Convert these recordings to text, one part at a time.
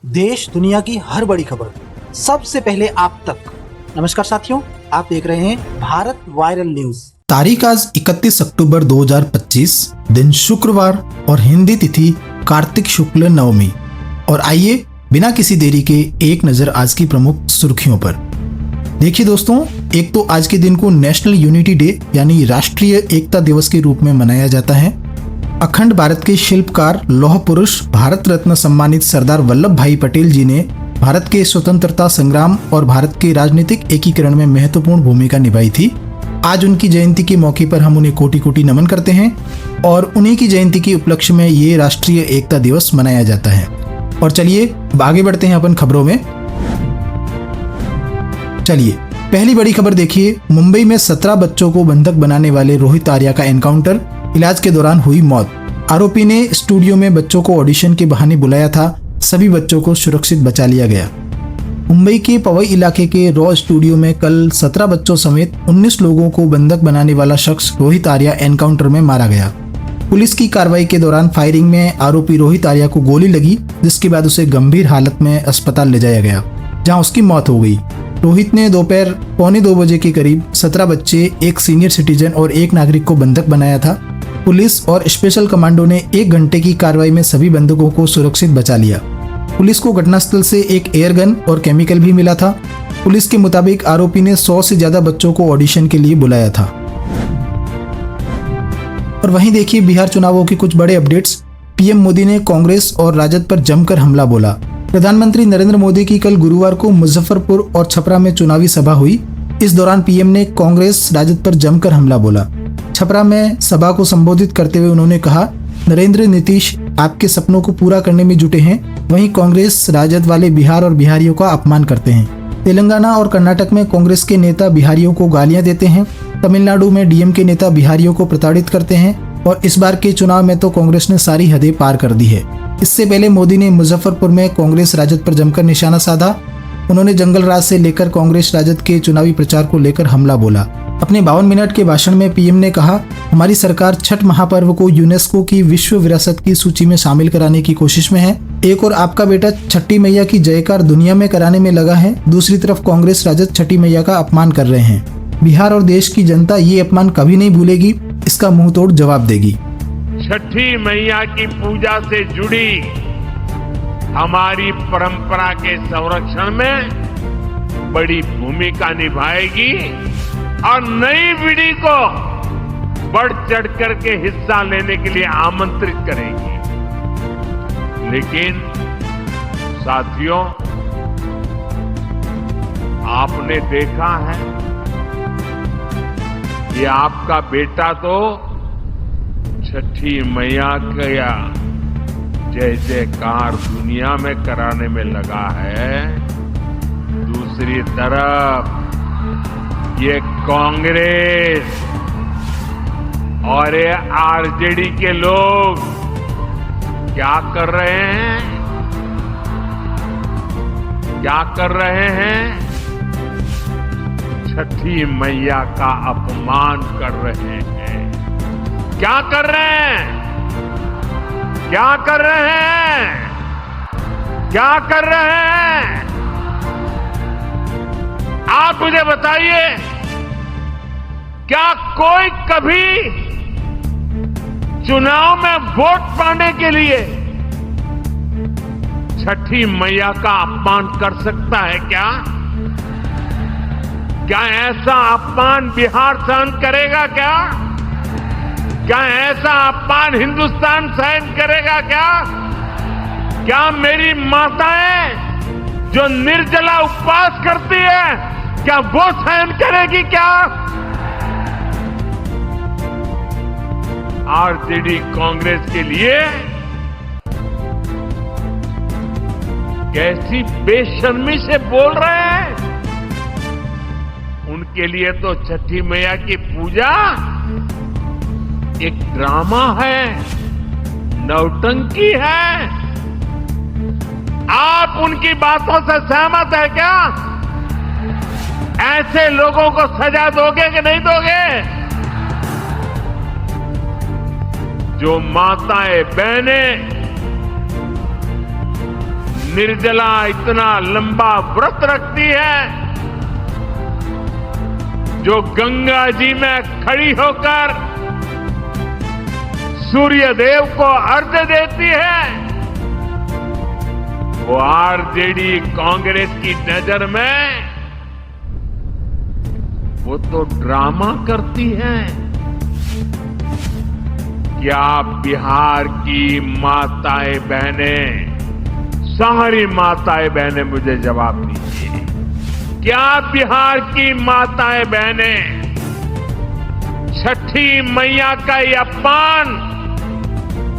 देश दुनिया की हर बड़ी खबर सबसे पहले आप तक। नमस्कार साथियों, आप देख रहे हैं भारत वायरल न्यूज। तारीख आज 31 अक्टूबर 2025, दिन शुक्रवार और हिंदी तिथि कार्तिक शुक्ल नवमी। और आइए बिना किसी देरी के एक नजर आज की प्रमुख सुर्खियों पर। देखिए दोस्तों, एक तो आज के दिन को नेशनल यूनिटी डे यानी राष्ट्रीय एकता दिवस के रूप में मनाया जाता है। अखंड भारत के शिल्पकार लौह पुरुष भारत रत्न सम्मानित सरदार वल्लभ भाई पटेल जी ने भारत के स्वतंत्रता संग्राम और भारत के राजनीतिक एकीकरण में महत्वपूर्ण भूमिका निभाई थी। आज उनकी जयंती के मौके पर हम उन्हें कोटि कोटि नमन करते हैं और उन्हीं की जयंती के उपलक्ष्य में ये राष्ट्रीय एकता दिवस मनाया जाता है। और चलिए आगे बढ़ते हैं अपन खबरों में। चलिए पहली बड़ी खबर देखिए। मुंबई में 17 बच्चों को बंधक बनाने वाले रोहित आर्या का एनकाउंटर, इलाज के दौरान हुई मौत। आरोपी ने स्टूडियो में बच्चों को ऑडिशन के बहाने बुलाया था। सभी बच्चों को सुरक्षित बचा लिया गया। मुंबई के पवई इलाके के रॉ स्टूडियो में कल 17 बच्चों समेत 19 लोगों को बंधक बनाने वाला शख्स रोहित आर्या एनकाउंटर में मारा गया। पुलिस की कार्रवाई के दौरान फायरिंग में आरोपी रोहित आर्या को गोली लगी, जिसके बाद उसे गंभीर हालत में अस्पताल ले जाया गया, जहां उसकी मौत हो गई। रोहित ने दोपहर 1:45 बजे के करीब 17 बच्चे, एक सीनियर सिटीजन और एक नागरिक को बंधक बनाया था। पुलिस और स्पेशल कमांडो ने 1 घंटे की कार्रवाई में सभी बंधकों को सुरक्षित बचा लिया। पुलिस को घटनास्थल से एक एयरगन और केमिकल भी मिला था। पुलिस के मुताबिक आरोपी ने 100 से ज्यादा बच्चों को ऑडिशन के लिए बुलाया था। और वहीं देखिए बिहार चुनावों के कुछ बड़े अपडेट्स। पीएम मोदी ने कांग्रेस और राजद पर जमकर हमला बोला। प्रधानमंत्री नरेंद्र मोदी की कल गुरुवार को मुजफ्फरपुर और छपरा में चुनावी सभा हुई। इस दौरान पीएम ने कांग्रेस राजद पर जमकर हमला बोला। छपरा में सभा को संबोधित करते हुए उन्होंने कहा, नरेंद्र नीतीश आपके सपनों को पूरा करने में जुटे हैं, वहीं कांग्रेस राजद वाले बिहार और बिहारियों का अपमान करते हैं। तेलंगाना और कर्नाटक में कांग्रेस के नेता बिहारियों को गालियां देते हैं। तमिलनाडु में डीएम के नेता बिहारियों को प्रताड़ित करते हैं और इस बार के चुनाव में तो कांग्रेस ने सारी हदें पार कर दी है। इससे पहले मोदी ने मुजफ्फरपुर में कांग्रेस राजद पर जमकर निशाना साधा। उन्होंने जंगल राज से लेकर कांग्रेस राजद के चुनावी प्रचार को लेकर हमला बोला। अपने 52 मिनट के भाषण में पीएम ने कहा, हमारी सरकार छठ महापर्व को यूनेस्को की विश्व विरासत की सूची में शामिल कराने की कोशिश में है। एक और आपका बेटा छठी मैया की जयकार दुनिया में कराने में लगा है, दूसरी तरफ कांग्रेस राजद छठी मैया का अपमान कर रहे हैं। बिहार और देश की जनता ये अपमान कभी नहीं भूलेगी, इसका मुंह तोड़ जवाब देगी। छठी मैया की पूजा से जुड़ी हमारी परंपरा के संरक्षण में बड़ी भूमिका निभाएगी और नई पीढ़ी को बढ़ चढ़ करके हिस्सा लेने के लिए आमंत्रित करेगी। लेकिन साथियों, आपने देखा है कि आपका बेटा तो छठी मैया का जय जयकार दुनिया में कराने में लगा है। दूसरी तरफ ये कांग्रेस और ये आरजेडी के लोग क्या कर रहे हैं? क्या कर रहे हैं? छठी मैया का अपमान कर रहे हैं। क्या कर रहे हैं? क्या कर रहे हैं? क्या कर रहे हैं? आप मुझे बताइए, क्या कोई कभी चुनाव में वोट पाने के लिए छठी मैया का अपमान कर सकता है क्या? क्या ऐसा अपमान बिहार सहन करेगा क्या? क्या ऐसा अपमान हिंदुस्तान सहन करेगा क्या? क्या मेरी माताएं जो निर्जला उपवास करती है, क्या वो सहन करेगी क्या? आरजेडी कांग्रेस के लिए कैसी बेशर्मी से बोल रहे हैं। उनके लिए तो छठी मैया की पूजा एक ड्रामा है, नौटंकी है। आप उनकी बातों से सहमत है क्या? ऐसे लोगों को सजा दोगे कि नहीं दोगे? जो माताएं बहनें निर्जला इतना लंबा व्रत रखती है, जो गंगा जी में खड़ी होकर सूर्य देव को अर्घ्य देती है, वो आरजेडी कांग्रेस की नजर में वो तो ड्रामा करती है। क्या बिहार की माताएं बहनें, सारी माताएं बहनें मुझे जवाब दीजिए, क्या बिहार की माताएं बहनें छठी मैया का ये अपमान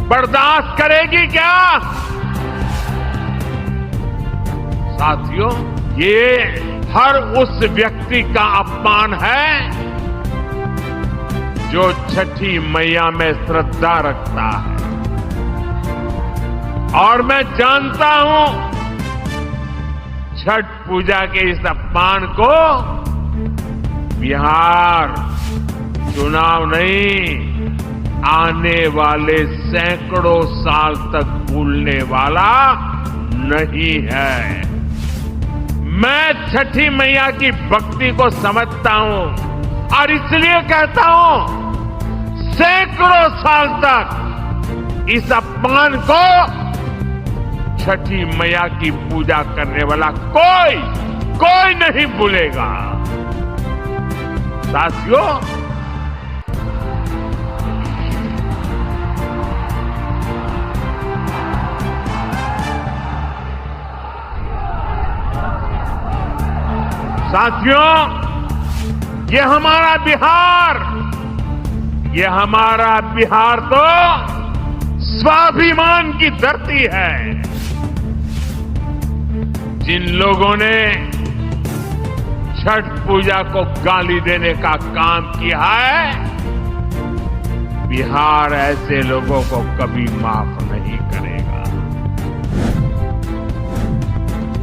बर्दाश्त करेगी क्या? साथियों, ये हर उस व्यक्ति का अपमान है जो छठी मैया में श्रद्धा रखता है। और मैं जानता हूं छठ पूजा के इस अपमान को बिहार चुनाव नहीं, आने वाले सैकड़ों साल तक भूलने वाला नहीं है। मैं छठी मैया की भक्ति को समझता हूं और इसलिए कहता हूं, सैकड़ों साल तक इस अपमान को छठी मैया की पूजा करने वाला कोई नहीं भूलेगा। साथियों, ये हमारा बिहार तो स्वाभिमान की धरती है। जिन लोगों ने छठ पूजा को गाली देने का काम किया है, बिहार ऐसे लोगों को कभी माफ नहीं करेगा।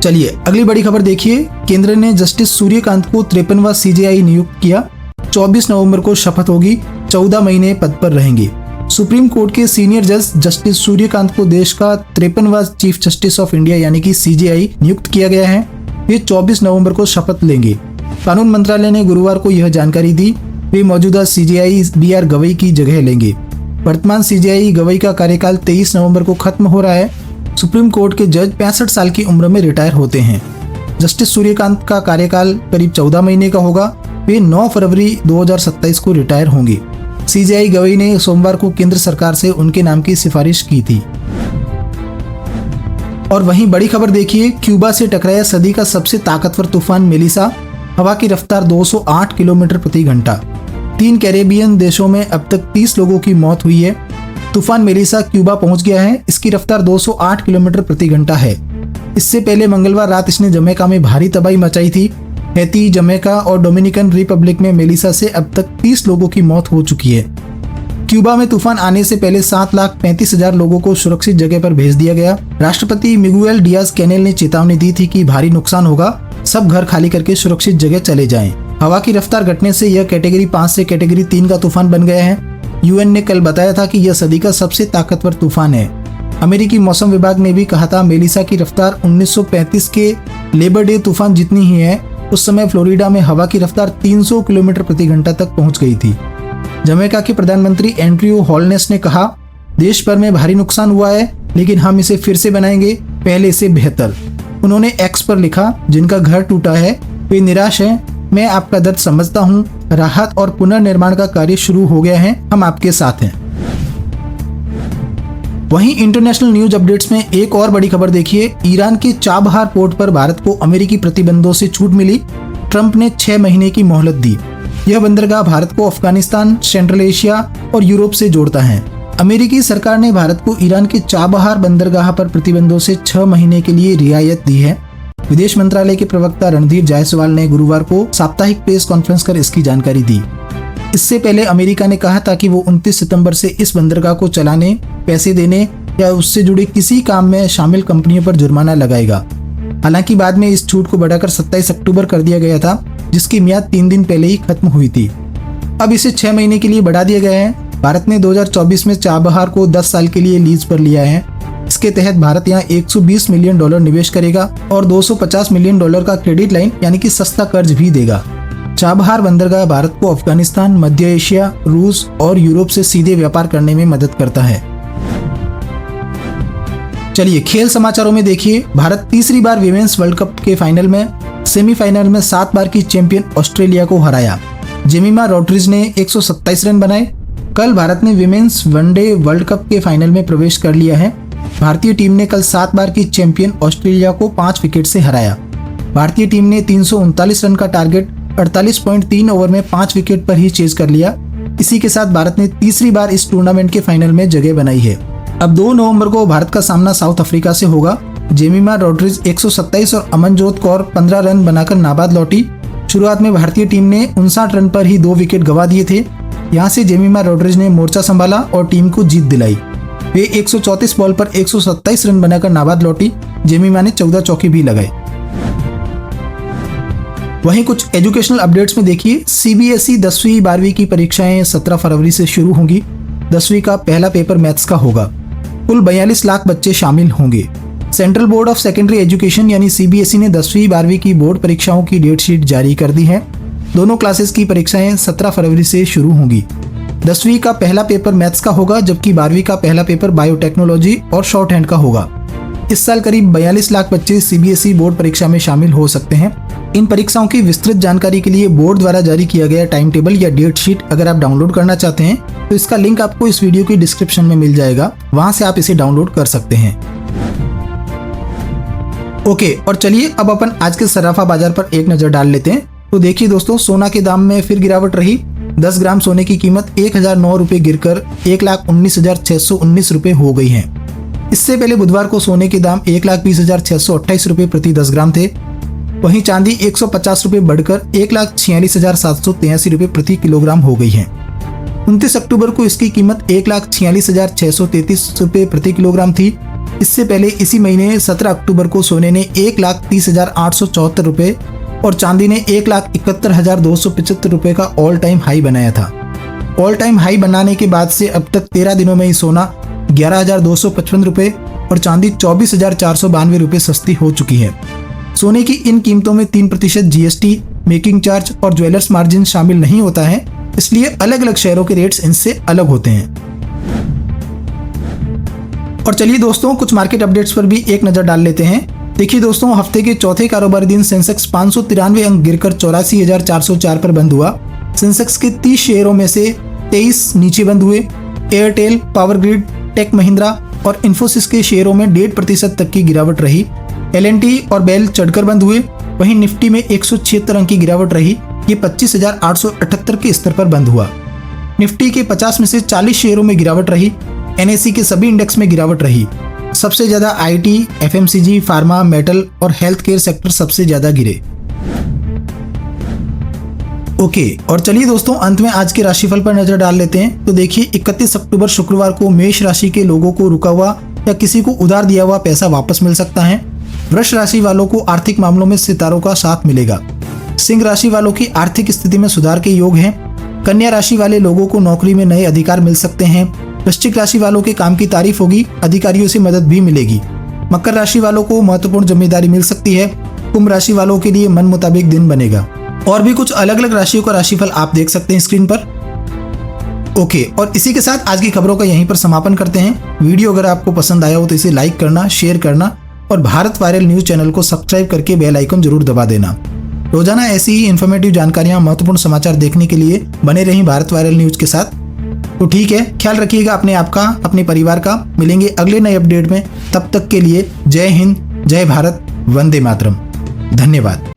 चलिए अगली बड़ी खबर देखिए। केंद्र ने जस्टिस सूर्यकांत को 53वां सीजेआई नियुक्त किया। 24 नवंबर को शपथ होगी, 14 महीने पद पर रहेंगे। सुप्रीम कोर्ट के सीनियर जज जस्टिस सूर्यकांत को देश का 53वां चीफ जस्टिस ऑफ इंडिया यानी कि सीजेआई नियुक्त किया गया है। वे 24 नवंबर को शपथ लेंगे। कानून मंत्रालय ने गुरुवार को यह जानकारी दी। वे मौजूदा सीजेआई BR गवई की जगह लेंगे। वर्तमान सीजेआई गवई का कार्यकाल 23 नवंबर को खत्म हो रहा है। सुप्रीम कोर्ट के जज 65 साल की उम्र में रिटायर होते हैं। जस्टिस सूर्यकांत का कार्यकाल करीब 14 महीने का होगा। वे 9 फरवरी 2027 को रिटायर होंगे। सीजेआई गवई ने सोमवार को केंद्र सरकार से उनके नाम की सिफारिश की थी। और वहीं बड़ी खबर देखिए, क्यूबा से टकराया सदी का सबसे ताकतवर तूफान मेलिसा। हवा की रफ्तार 208 किलोमीटर प्रति घंटा। 3 कैरेबियन देशों में अब तक 30 लोगों की मौत हुई है। तूफान मेलिसा क्यूबा पहुंच गया है। इसकी रफ्तार 208 किलोमीटर प्रति घंटा है। इससे पहले मंगलवार रात इसने जमैका में भारी तबाही मचाई थी। हैती, जमैका और डोमिनिकन रिपब्लिक में मेलिसा से अब तक 30 लोगों की मौत हो चुकी है। क्यूबा में तूफान आने से पहले 7,35,000 लोगों को सुरक्षित जगह पर भेज दिया गया। राष्ट्रपति मिगुएल डियाज कैनेल ने चेतावनी दी थी कि भारी नुकसान होगा, सब घर खाली करके सुरक्षित जगह चले जाएं। हवा की रफ्तार घटने से यह कैटेगरी 5 से कैटेगरी 3 का तूफान बन गया है। यूएन ने कल बताया था कि यह सदी का सबसे ताकतवर तूफान है। अमेरिकी मौसम विभाग ने भी कहा था मेलिसा की रफ्तार 1935 के लेबर डे तूफान जितनी ही है। उस समय फ्लोरिडा में हवा की रफ्तार 300 किलोमीटर प्रति घंटा तक पहुंच गई थी। जमैका के प्रधानमंत्री एंड्रयू होलनेस ने कहा, देश भर में भारी नुकसान हुआ है, लेकिन हम इसे फिर से बनाएंगे, पहले से बेहतर। उन्होंने एक्स पर लिखा, जिनका घर टूटा है वे निराश हैं। मैं आपका दर्द समझता हूँ। राहत और पुनर्निर्माण का कार्य शुरू हो गया है, हम आपके साथ हैं। वहीं इंटरनेशनल न्यूज अपडेट्स में एक और बड़ी खबर देखिए। ईरान के चाबहार पोर्ट पर भारत को अमेरिकी प्रतिबंधों से छूट मिली। ट्रंप ने 6 महीने की मोहलत दी। यह बंदरगाह भारत को अफगानिस्तान, सेंट्रल एशिया और यूरोप से जोड़ता है। अमेरिकी सरकार ने भारत को ईरान के चाबहार बंदरगाह पर प्रतिबंधों से 6 महीने के लिए रियायत दी है। विदेश मंत्रालय के प्रवक्ता रणधीर जायसवाल ने गुरुवार को साप्ताहिक प्रेस कॉन्फ्रेंस कर इसकी जानकारी दी। इससे पहले अमेरिका ने कहा था कि वो 29 सितंबर से इस बंदरगाह को चलाने, पैसे देने या उससे जुड़े किसी काम में शामिल कंपनियों पर जुर्माना लगाएगा। हालांकि बाद में इस छूट को बढ़ाकर 27 अक्टूबर कर दिया गया था, जिसकी मियाद 3 दिन पहले ही खत्म हुई थी। अब इसे 6 महीने के लिए बढ़ा दिया गया है। भारत ने 2024 में चाबहार को 10 साल के लिए लीज पर लिया है। इसके तहत भारत यहाँ $120 मिलियन निवेश करेगा और $250 मिलियन का क्रेडिट लाइन यानी कि सस्ता कर्ज भी देगा। चाबहार बंदरगाह भारत को अफगानिस्तान, मध्य एशिया, रूस और यूरोप से सीधे व्यापार करने में मदद करता है। चलिए खेल समाचारों में देखिए, भारत तीसरी बार विमेंस वर्ल्ड कप के फाइनल में सेमीफाइनल में 7 बार की चैंपियन ऑस्ट्रेलिया को हराया। जेमिमा रोड्रिग्स ने 127 रन बनाए। कल भारत ने विमेंस वनडे वर्ल्ड कप के फाइनल में प्रवेश कर लिया है। भारतीय टीम ने कल 7 बार की चैंपियन ऑस्ट्रेलिया को 5 विकेट से हराया। भारतीय टीम ने 339 रन का टारगेट 48.3 ओवर में 5 विकेट पर ही चेज कर लिया। इसी के साथ भारत ने तीसरी बार इस टूर्नामेंट के फाइनल में जगह बनाई है। अब 2 नवंबर को भारत का सामना साउथ अफ्रीका से होगा। जेमिमा रोड्रिग्स 127 और अमनजोत कौर 15 रन बनाकर नाबाद लौटी। शुरुआत में भारतीय टीम ने 59 रन पर ही 2 विकेट गंवा दिए थे। यहां से जेमिमा रोड्रिग्स ने मोर्चा संभाला और टीम को जीत दिलाई। वे 134 बॉल पर 127 रन बनाकर नाबाद लौटी। जेमिमा ने 14 चौके भी लगाए। वहीं कुछ एजुकेशनल अपडेट्स में देखिए, सीबीएसई 10वीं 12वीं की परीक्षाएं 17 फरवरी से शुरू होंगी। 10वीं का पहला पेपर मैथ्स का होगा। कुल 42 लाख बच्चे शामिल होंगे। Central board of secondary education यानी सीबीएसई ने 10वीं 12वीं की बोर्ड परीक्षाओं की डेट शीट जारी कर दी है। दोनों क्लासेस की परीक्षाएं 17 फरवरी से शुरू होंगी। 10वीं का पहला पेपर मैथ्स का होगा, जबकि 12वीं का पहला पेपर बायोटेक्नोलॉजी और शॉर्ट हैंड का होगा। इस साल करीब 42 लाख बच्चे सीबीएसई बोर्ड परीक्षा में शामिल हो सकते हैं। इन परीक्षाओं की विस्तृत जानकारी के लिए बोर्ड द्वारा जारी किया गया टाइम टेबल या डेट शीट अगर आप डाउनलोड करना चाहते हैं तो इसका लिंक आपको इस वीडियो की डिस्क्रिप्शन में मिल जाएगा, वहां से आप इसे डाउनलोड कर सकते हैं। ओके, और चलिए अब अपन आज के सराफा बाजार पर एक नजर डाल लेते हैं। तो देखिए दोस्तों, सोना के दाम में फिर गिरावट रही। 10 ग्राम सोने की कीमत 1009 रुपए गिरकर 1,19,619 रुपए हो गई है। इससे पहले बुधवार को सोने के दाम 1,20,628 रुपए प्रति 10 ग्राम थे। वहीं चांदी 150 रुपए बढ़कर 1,46,783 रुपए प्रति किलोग्राम हो गई है। 29 अक्टूबर को इसकी कीमत 1,46,633 रुपए प्रति किलोग्राम थी। इससे पहले इसी महीने 17 अक्टूबर को सोने ने 1,30,874 रुपए और चांदी ने 1,71,275 रुपए का ऑल टाइम हाई बनाया था। ऑल टाइम हाई बनाने के बाद से अब तक 13 दिनों में ही सोना 11,255 रुपए और चांदी 24,492 रुपए सस्ती हो चुकी है। सोने की इन कीमतों में 3% जीएसटी, मेकिंग चार्ज और ज्वेलर्स मार्जिन शामिल नहीं होता है, इसलिए अलग अलग शहरों के रेट्स इनसे अलग होते हैं। और चलिए दोस्तों, कुछ मार्केट अपडेट्स पर भी एक नजर डाल लेते हैं। देखिए दोस्तों, हफ्ते के चौथे कारोबारी दिन सेंसेक्स 593 अंक गिरकर 84,404 पर बंद हुआ। सेंसेक्स के 30 शेयरों में से 23 नीचे बंद हुए। एयरटेल, पावर ग्रिड, टेक महिंद्रा और इन्फोसिस के शेयरों में 1.5% तक की गिरावट रही। एलएनटी और बेल चढ़कर बंद हुए। वहीं निफ्टी में 176 अंक की गिरावट रही। ये 25,878 के स्तर पर बंद हुआ। निफ्टी के 50 में से 40 शेयरों में गिरावट रही। एनएसई के सभी इंडेक्स में गिरावट रही। सबसे ज्यादा आईटी, एफएमसीजी, फार्मा, मेटल और हेल्थ केयर सेक्टर सबसे ज्यादा गिरे। ओके, और चलिए दोस्तों, अंत में आज के राशिफल पर नजर डाल लेते हैं। तो देखिए, 31 अक्टूबर शुक्रवार को मेष राशि के लोगों को रुका हुआ या किसी को उधार दिया हुआ पैसा वापस मिल सकता है। वृष राशि वालों को आर्थिक मामलों में सितारों का साथ मिलेगा। सिंह राशि वालों की आर्थिक स्थिति में सुधार के योग हैं। कन्या राशि वाले लोगों को नौकरी में नए अधिकार मिल सकते हैं। वृश्चिक राशि वालों के काम की तारीफ होगी, अधिकारियों से मदद भी मिलेगी। मकर राशि वालों को महत्वपूर्ण जिम्मेदारी मिल सकती है। कुंभ राशि वालों के लिए मन मुताबिक दिन बनेगा। और भी कुछ अलग अलग राशियों का राशिफल आप देख सकते हैं स्क्रीन पर। ओके, और इसी के साथ आज की खबरों का यहीं पर समापन करते हैं। वीडियो अगर आपको पसंद आया हो तो इसे लाइक करना, शेयर करना और भारत वायरल न्यूज चैनल को सब्सक्राइब करके बेल आइकन जरूर दबा देना। रोजाना ऐसी ही इन्फॉर्मेटिव जानकारियां, महत्वपूर्ण समाचार देखने के लिए बने रहें भारत वायरल न्यूज के साथ। तो ठीक है, ख्याल रखिएगा अपने आप का, अपने परिवार का। मिलेंगे अगले नए अपडेट में। तब तक के लिए जय हिंद, जय भारत, वंदे मातरम। धन्यवाद।